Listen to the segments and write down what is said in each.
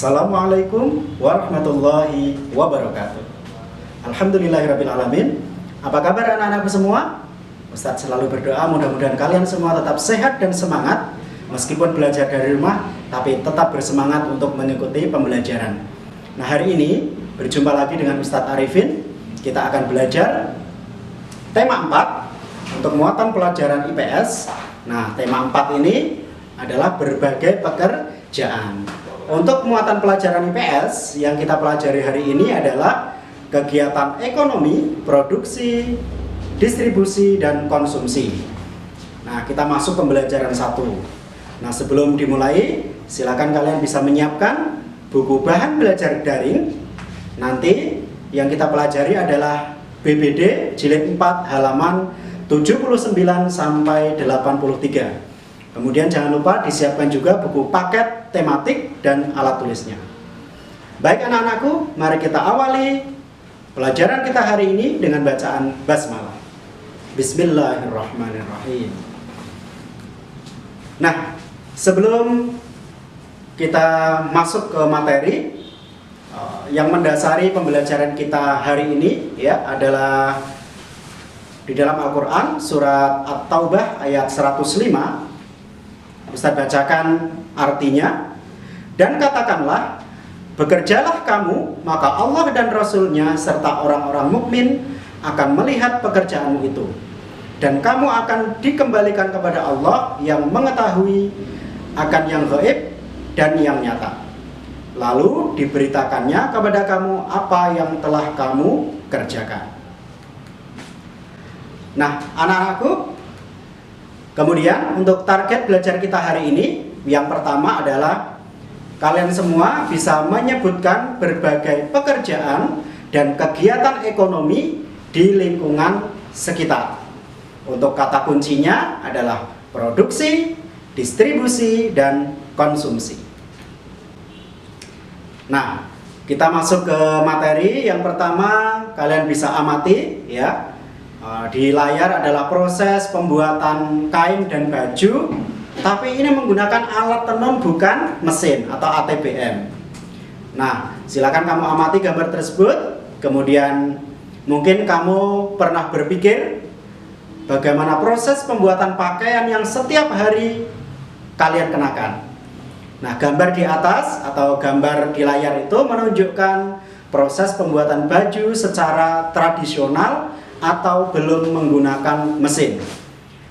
Assalamualaikum warahmatullahi wabarakatuh. Alhamdulillahirrabbilalamin. Apa kabar anak-anakku semua? Ustadz selalu berdoa mudah-mudahan kalian semua tetap sehat dan semangat, meskipun belajar dari rumah, tapi tetap bersemangat untuk mengikuti pembelajaran. Nah, hari ini berjumpa lagi dengan Ustadz Arifin. Kita akan belajar tema 4 untuk muatan pelajaran IPS. Nah, tema 4 ini adalah berbagai pekerjaan. Untuk muatan pelajaran IPS yang kita pelajari hari ini adalah kegiatan ekonomi, produksi, distribusi, dan konsumsi. Nah, kita masuk pembelajaran 1. Nah, sebelum dimulai, silakan kalian bisa menyiapkan buku bahan belajar daring. Nanti yang kita pelajari adalah BBD jilid 4 halaman 79 sampai 83. Kemudian jangan lupa disiapkan juga buku paket tematik dan alat tulisnya. Baik anak-anakku, mari kita awali pelajaran kita hari ini dengan bacaan basmalah. Bismillahirrahmanirrahim. Nah, sebelum kita masuk ke materi yang mendasari pembelajaran kita hari ini ya adalah di dalam Al-Quran surat At-Taubah ayat 105. Ustaz bacakan artinya. Dan katakanlah, bekerjalah kamu, maka Allah dan Rasul-Nya serta orang-orang mukmin akan melihat pekerjaanmu itu. Dan kamu akan dikembalikan kepada Allah yang mengetahui akan yang gaib dan yang nyata. Lalu diberitakannya kepada kamu apa yang telah kamu kerjakan. Nah, anak-anakku, kemudian untuk target belajar kita hari ini, yang pertama adalah kalian semua bisa menyebutkan berbagai pekerjaan dan kegiatan ekonomi di lingkungan sekitar. Untuk kata kuncinya adalah produksi, distribusi, dan konsumsi. Nah, kita masuk ke materi. Yang pertama, kalian bisa amati ya. Di layar adalah proses pembuatan kain dan baju, tapi ini menggunakan alat tenun bukan mesin atau ATBM. Nah, silakan kamu amati gambar tersebut. Kemudian mungkin kamu pernah berpikir bagaimana proses pembuatan pakaian yang setiap hari kalian kenakan. Nah, gambar di atas atau gambar di layar itu menunjukkan proses pembuatan baju secara tradisional atau belum menggunakan mesin.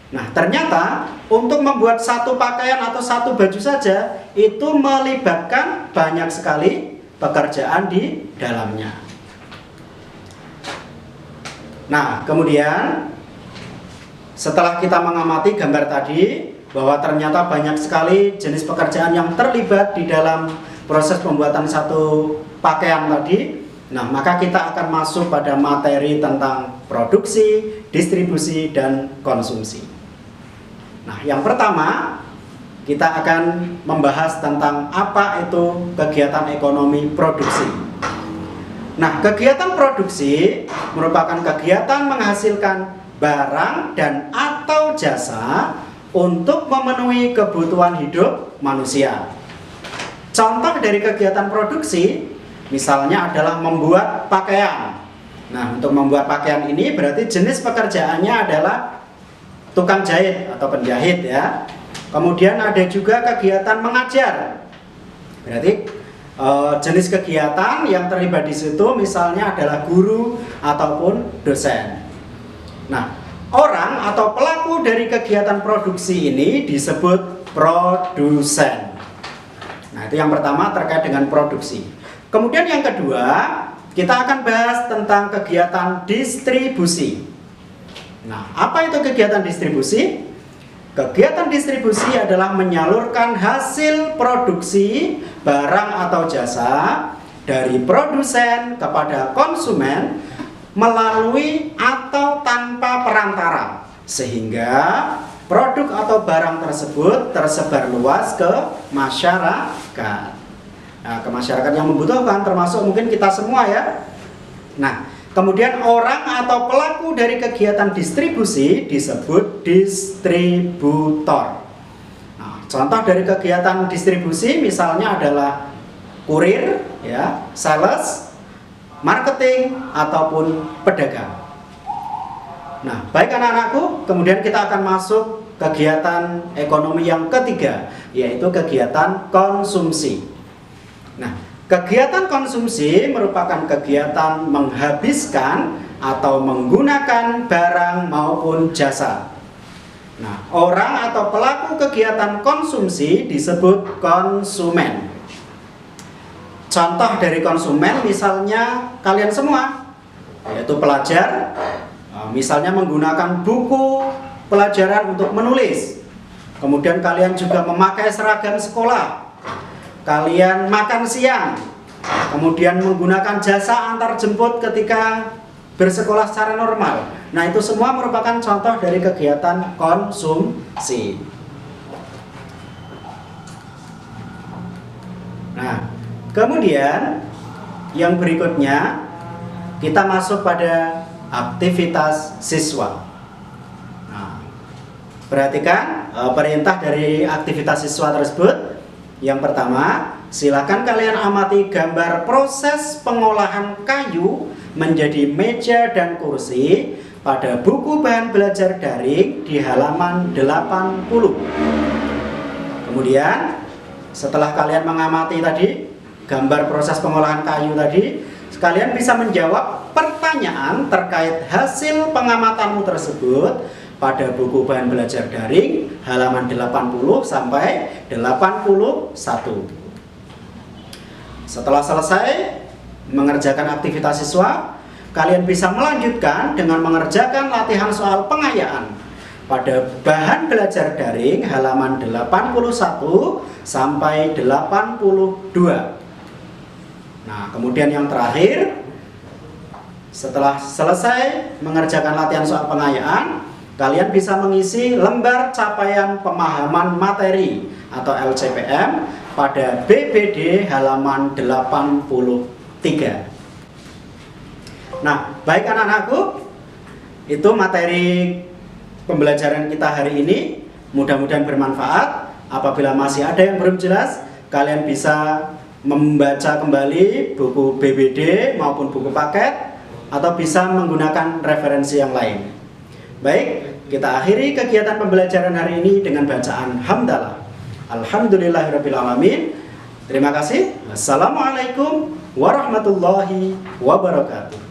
Nah, ternyata untuk membuat satu pakaian atau satu baju saja itu melibatkan banyak sekali pekerjaan di dalamnya. Nah, kemudian setelah kita mengamati gambar tadi bahwa ternyata banyak sekali jenis pekerjaan yang terlibat di dalam proses pembuatan satu pakaian tadi. Nah, maka kita akan masuk pada materi tentang produksi, distribusi, dan konsumsi. Nah, yang pertama kita akan membahas tentang apa itu kegiatan ekonomi produksi. Nah, kegiatan produksi merupakan kegiatan menghasilkan barang dan atau jasa untuk memenuhi kebutuhan hidup manusia. Contoh dari kegiatan produksi misalnya adalah membuat pakaian. Nah, untuk membuat pakaian ini berarti jenis pekerjaannya adalah tukang jahit atau penjahit ya. Kemudian ada juga kegiatan mengajar. Berarti jenis kegiatan yang terlibat di situ misalnya adalah guru ataupun dosen. Nah, orang atau pelaku dari kegiatan produksi ini disebut produsen. Nah, itu yang pertama terkait dengan produksi. Kemudian yang kedua, kita akan bahas tentang kegiatan distribusi. Nah, apa itu kegiatan distribusi? Kegiatan distribusi adalah menyalurkan hasil produksi barang atau jasa dari produsen kepada konsumen melalui atau tanpa perantara, sehingga produk atau barang tersebut tersebar luas ke masyarakat. Nah, ke masyarakat yang membutuhkan, termasuk mungkin kita semua ya. Nah, kemudian orang atau pelaku dari kegiatan distribusi disebut distributor. Nah, contoh dari kegiatan distribusi misalnya adalah kurir, ya, sales, marketing, ataupun pedagang. Nah, baik anak-anakku, kemudian kita akan masuk kegiatan ekonomi yang ketiga, yaitu kegiatan konsumsi. Nah, kegiatan konsumsi merupakan kegiatan menghabiskan atau menggunakan barang maupun jasa. Nah, orang atau pelaku kegiatan konsumsi disebut konsumen. Contoh dari konsumen misalnya kalian semua, yaitu pelajar, misalnya menggunakan buku pelajaran untuk menulis. Kemudian kalian juga memakai seragam sekolah. Kalian makan siang. Kemudian menggunakan jasa antar jemput ketika bersekolah secara normal. Nah, itu semua merupakan contoh dari kegiatan konsumsi. Nah, kemudian yang berikutnya kita masuk pada aktivitas siswa. Nah, perhatikan perintah dari aktivitas siswa tersebut. Yang pertama, silakan kalian amati gambar proses pengolahan kayu menjadi meja dan kursi pada buku bahan belajar daring di halaman 80. Kemudian, setelah kalian mengamati tadi gambar proses pengolahan kayu tadi, kalian bisa menjawab pertanyaan terkait hasil pengamatanmu tersebut pada buku bahan belajar daring halaman 80 sampai 81. Setelah selesai mengerjakan aktivitas siswa, kalian bisa melanjutkan dengan mengerjakan latihan soal pengayaan pada bahan belajar daring halaman 81 sampai 82. Nah, kemudian yang terakhir, setelah selesai mengerjakan latihan soal pengayaan, kalian bisa mengisi lembar capaian pemahaman materi atau LCPM pada BBD halaman 83. Nah, baik anak-anakku, itu materi pembelajaran kita hari ini. Mudah-mudahan bermanfaat. Apabila masih ada yang belum jelas, kalian bisa membaca kembali buku BBD maupun buku paket, atau bisa menggunakan referensi yang lain. Baik, kita akhiri kegiatan pembelajaran hari ini dengan bacaan hamdalah. Alhamdulillahirrabbilalamin. Terima kasih. Wassalamualaikum warahmatullahi wabarakatuh.